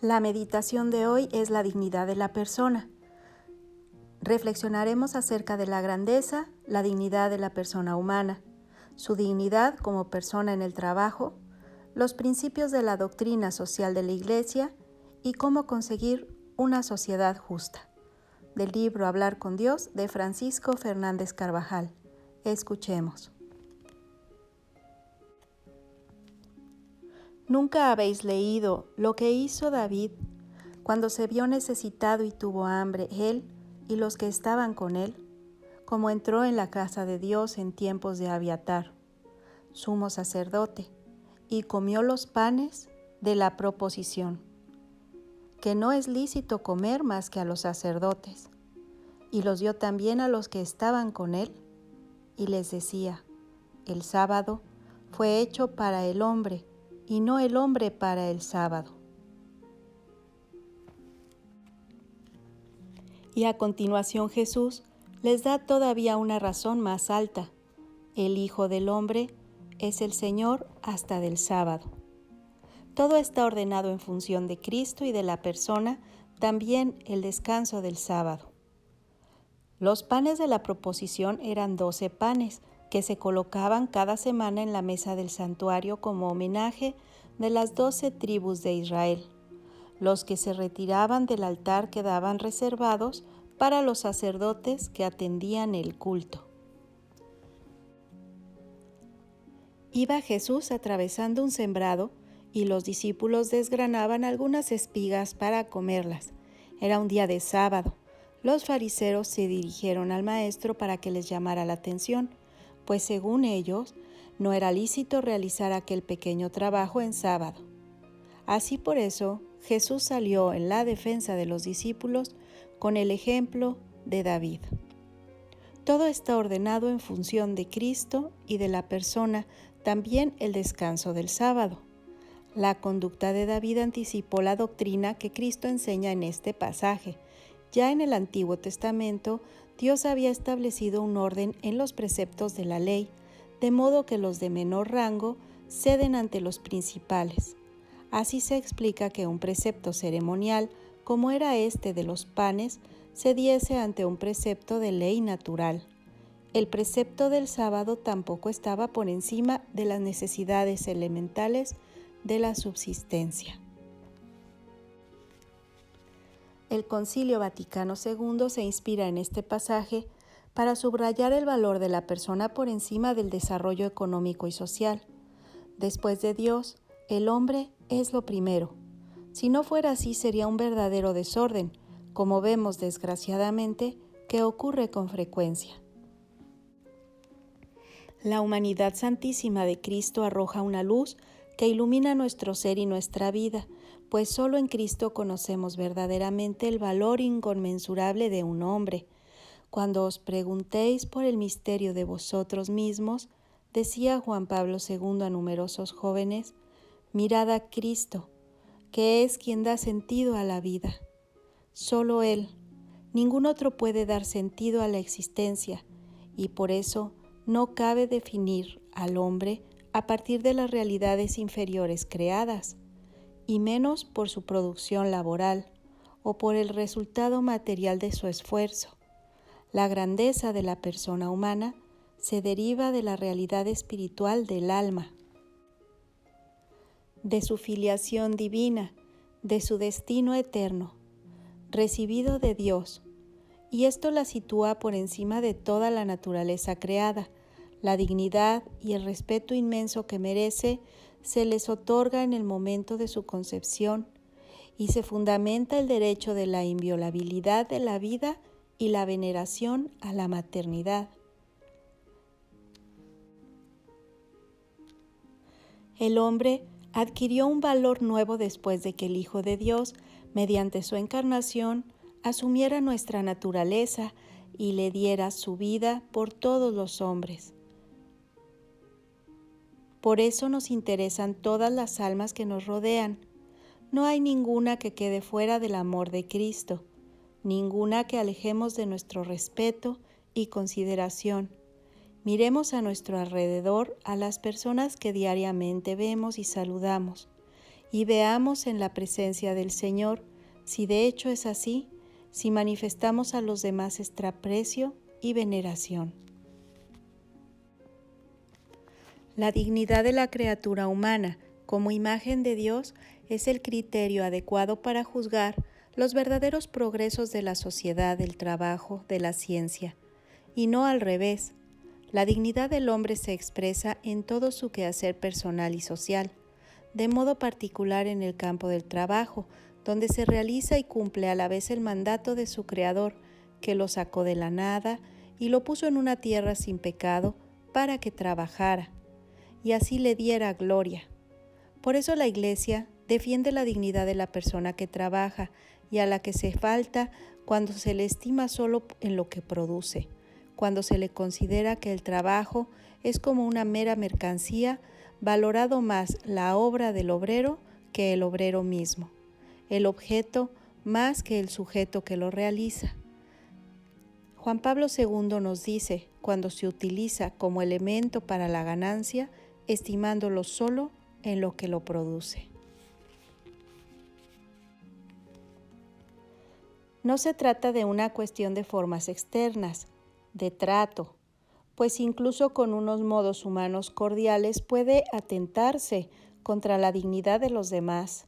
La meditación de hoy es la dignidad de la persona. Reflexionaremos acerca de la grandeza, la dignidad de la persona humana, su dignidad como persona en el trabajo, los principios de la doctrina social de la Iglesia y cómo conseguir una sociedad justa. Del libro Hablar con Dios de Francisco Fernández Carvajal. Escuchemos. ¿Nunca habéis leído lo que hizo David cuando se vio necesitado y tuvo hambre él y los que estaban con él? Como entró en la casa de Dios en tiempos de Abiatar, sumo sacerdote, y comió los panes de la proposición, que no es lícito comer más que a los sacerdotes, y los dio también a los que estaban con él, y les decía: el sábado fue hecho para el hombre, y no el hombre para el sábado. Y a continuación Jesús les da todavía una razón más alta: el Hijo del Hombre es el Señor hasta del sábado. Todo está ordenado en función de Cristo y de la persona, también el descanso del sábado. Los panes de la proposición eran 12 panes que se colocaban cada semana en la mesa del santuario como homenaje de las 12 tribus de Israel. Los que se retiraban del altar quedaban reservados para los sacerdotes que atendían el culto. Iba Jesús atravesando un sembrado y los discípulos desgranaban algunas espigas para comerlas. Era un día de sábado. Los fariseos se dirigieron al maestro para que les llamara la atención, pues según ellos, no era lícito realizar aquel pequeño trabajo en sábado. Así por eso, Jesús salió en la defensa de los discípulos con el ejemplo de David. Todo está ordenado en función de Cristo y de la persona, también el descanso del sábado. La conducta de David anticipó la doctrina que Cristo enseña en este pasaje. Ya en el Antiguo Testamento, Dios había establecido un orden en los preceptos de la ley, de modo que los de menor rango ceden ante los principales. Así se explica que un precepto ceremonial, como era este de los panes, cediese ante un precepto de ley natural. El precepto del sábado tampoco estaba por encima de las necesidades elementales de la subsistencia. El Concilio Vaticano II se inspira en este pasaje para subrayar el valor de la persona por encima del desarrollo económico y social. Después de Dios, el hombre es lo primero. Si no fuera así, sería un verdadero desorden, como vemos desgraciadamente que ocurre con frecuencia. La humanidad santísima de Cristo arroja una luz que ilumina nuestro ser y nuestra vida, pues solo en Cristo conocemos verdaderamente el valor inconmensurable de un hombre. Cuando os preguntéis por el misterio de vosotros mismos, decía Juan Pablo II a numerosos jóvenes, mirad a Cristo, que es quien da sentido a la vida. Solo Él, ningún otro puede dar sentido a la existencia, y por eso no cabe definir al hombre a partir de las realidades inferiores creadas, y menos por su producción laboral o por el resultado material de su esfuerzo. La grandeza de la persona humana se deriva de la realidad espiritual del alma, de su filiación divina, de su destino eterno, recibido de Dios, y esto la sitúa por encima de toda la naturaleza creada. La dignidad y el respeto inmenso que merece se les otorga en el momento de su concepción y se fundamenta el derecho de la inviolabilidad de la vida y la veneración a la maternidad. El hombre adquirió un valor nuevo después de que el Hijo de Dios, mediante su encarnación, asumiera nuestra naturaleza y le diera su vida por todos los hombres. Por eso nos interesan todas las almas que nos rodean. No hay ninguna que quede fuera del amor de Cristo, ninguna que alejemos de nuestro respeto y consideración. Miremos a nuestro alrededor a las personas que diariamente vemos y saludamos, y veamos en la presencia del Señor si de hecho es así, si manifestamos a los demás extra aprecio y veneración. La dignidad de la criatura humana como imagen de Dios es el criterio adecuado para juzgar los verdaderos progresos de la sociedad, del trabajo, de la ciencia, y no al revés. La dignidad del hombre se expresa en todo su quehacer personal y social, de modo particular en el campo del trabajo, donde se realiza y cumple a la vez el mandato de su Creador, que lo sacó de la nada y lo puso en una tierra sin pecado para que trabajara, y así le diera gloria. Por eso la Iglesia defiende la dignidad de la persona que trabaja y a la que se falta cuando se le estima solo en lo que produce, cuando se le considera que el trabajo es como una mera mercancía, valorado más la obra del obrero que el obrero mismo, el objeto más que el sujeto que lo realiza. Juan Pablo II nos dice, cuando se utiliza como elemento para la ganancia, estimándolo solo en lo que lo produce. No se trata de una cuestión de formas externas, de trato, pues incluso con unos modos humanos cordiales puede atentarse contra la dignidad de los demás,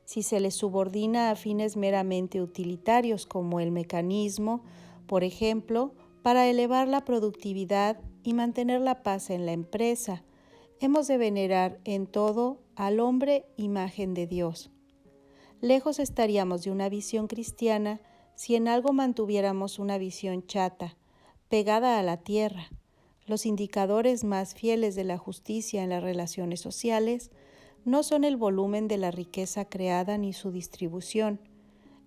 si se les subordina a fines meramente utilitarios como el mecanismo, por ejemplo, para elevar la productividad y mantener la paz en la empresa. Hemos de venerar en todo al hombre imagen de Dios. Lejos estaríamos de una visión cristiana si en algo mantuviéramos una visión chata, pegada a la tierra. Los indicadores más fieles de la justicia en las relaciones sociales no son el volumen de la riqueza creada ni su distribución.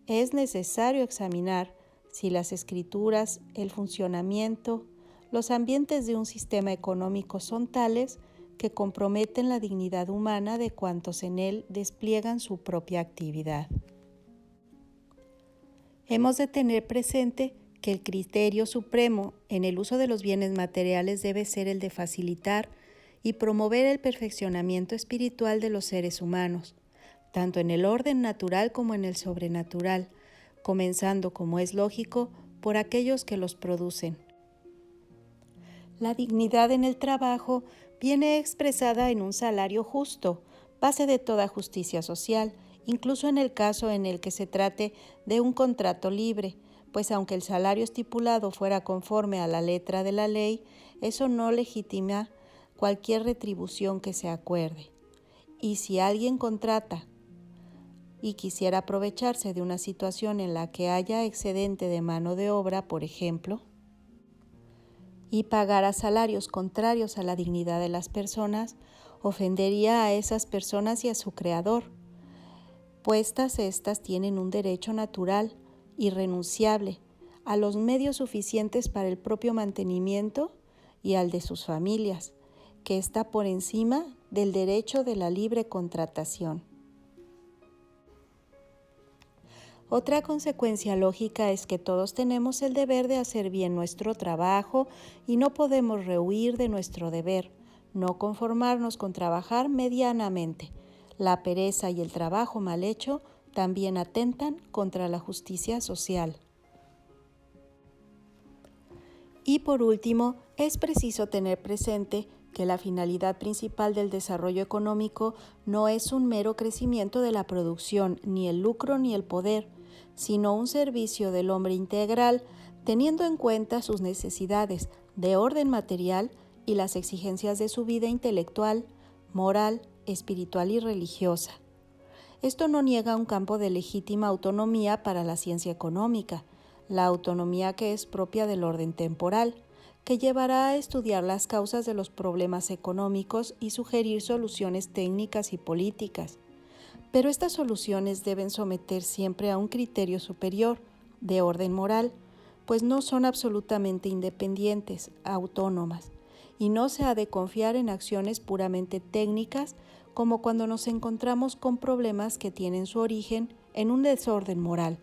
Es necesario examinar si las escrituras, el funcionamiento, los ambientes de un sistema económico son tales que comprometen la dignidad humana de cuantos en él despliegan su propia actividad. Hemos de tener presente que el criterio supremo en el uso de los bienes materiales debe ser el de facilitar y promover el perfeccionamiento espiritual de los seres humanos, tanto en el orden natural como en el sobrenatural, comenzando, como es lógico, por aquellos que los producen. La dignidad en el trabajo viene expresada en un salario justo, base de toda justicia social, incluso en el caso en el que se trate de un contrato libre, pues aunque el salario estipulado fuera conforme a la letra de la ley, eso no legitima cualquier retribución que se acuerde. Y si alguien contrata y quisiera aprovecharse de una situación en la que haya excedente de mano de obra, por ejemplo, y pagara salarios contrarios a la dignidad de las personas, ofendería a esas personas y a su creador, puestas estas tienen un derecho natural, irrenunciable, a los medios suficientes para el propio mantenimiento y al de sus familias, que está por encima del derecho de la libre contratación. Otra consecuencia lógica es que todos tenemos el deber de hacer bien nuestro trabajo y no podemos rehuir de nuestro deber, no conformarnos con trabajar medianamente. La pereza y el trabajo mal hecho también atentan contra la justicia social. Y por último, es preciso tener presente que la finalidad principal del desarrollo económico no es un mero crecimiento de la producción, ni el lucro ni el poder, sino un servicio del hombre integral, teniendo en cuenta sus necesidades de orden material y las exigencias de su vida intelectual, moral, espiritual y religiosa. Esto no niega un campo de legítima autonomía para la ciencia económica, la autonomía que es propia del orden temporal, que llevará a estudiar las causas de los problemas económicos y sugerir soluciones técnicas y políticas. Pero estas soluciones deben someter siempre a un criterio superior, de orden moral, pues no son absolutamente independientes, autónomas, y no se ha de confiar en acciones puramente técnicas, como cuando nos encontramos con problemas que tienen su origen en un desorden moral.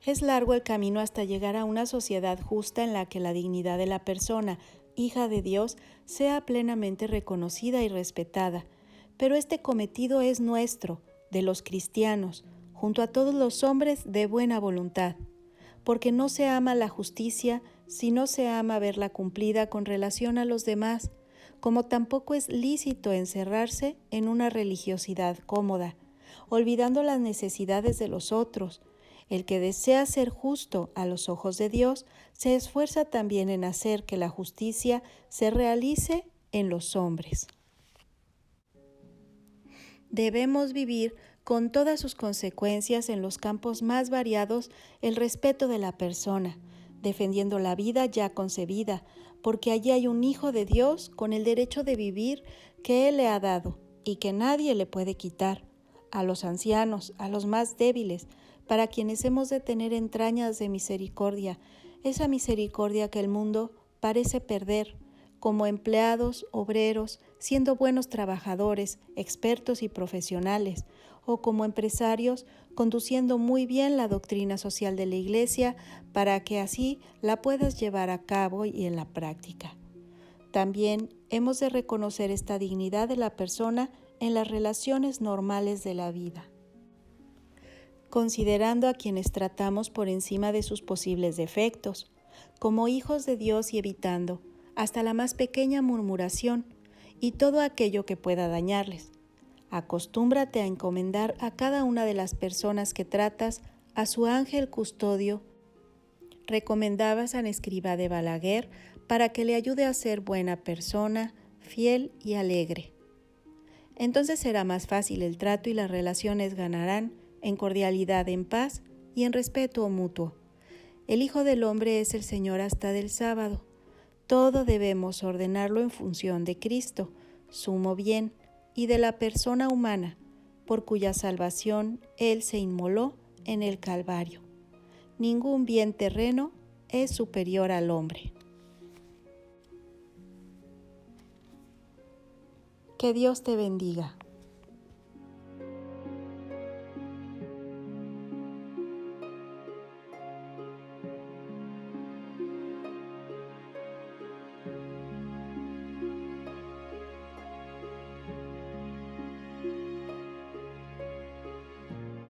Es largo el camino hasta llegar a una sociedad justa en la que la dignidad de la persona, hija de Dios, sea plenamente reconocida y respetada, pero este cometido es nuestro, de los cristianos, junto a todos los hombres de buena voluntad, porque no se ama la justicia si no se ama verla cumplida con relación a los demás, como tampoco es lícito encerrarse en una religiosidad cómoda, olvidando las necesidades de los otros. El que desea ser justo a los ojos de Dios se esfuerza también en hacer que la justicia se realice en los hombres. Debemos vivir con todas sus consecuencias en los campos más variados el respeto de la persona, defendiendo la vida ya concebida, porque allí hay un Hijo de Dios con el derecho de vivir que Él le ha dado y que nadie le puede quitar, a los ancianos, a los más débiles, para quienes hemos de tener entrañas de misericordia, esa misericordia que el mundo parece perder, como empleados, obreros, siendo buenos trabajadores, expertos y profesionales, o como empresarios, conduciendo muy bien la doctrina social de la Iglesia para que así la puedas llevar a cabo y en la práctica. También hemos de reconocer esta dignidad de la persona en las relaciones normales de la vida, considerando a quienes tratamos por encima de sus posibles defectos, como hijos de Dios y evitando hasta la más pequeña murmuración y todo aquello que pueda dañarles. Acostúmbrate a encomendar a cada una de las personas que tratas a su ángel custodio. Recomendaba San Escrivá de Balaguer para que le ayude a ser buena persona, fiel y alegre. Entonces será más fácil el trato y las relaciones ganarán en cordialidad, en paz y en respeto mutuo. El Hijo del Hombre es el Señor hasta del sábado. Todo debemos ordenarlo en función de Cristo, sumo bien, y de la persona humana, por cuya salvación Él se inmoló en el Calvario. Ningún bien terreno es superior al hombre. Que Dios te bendiga.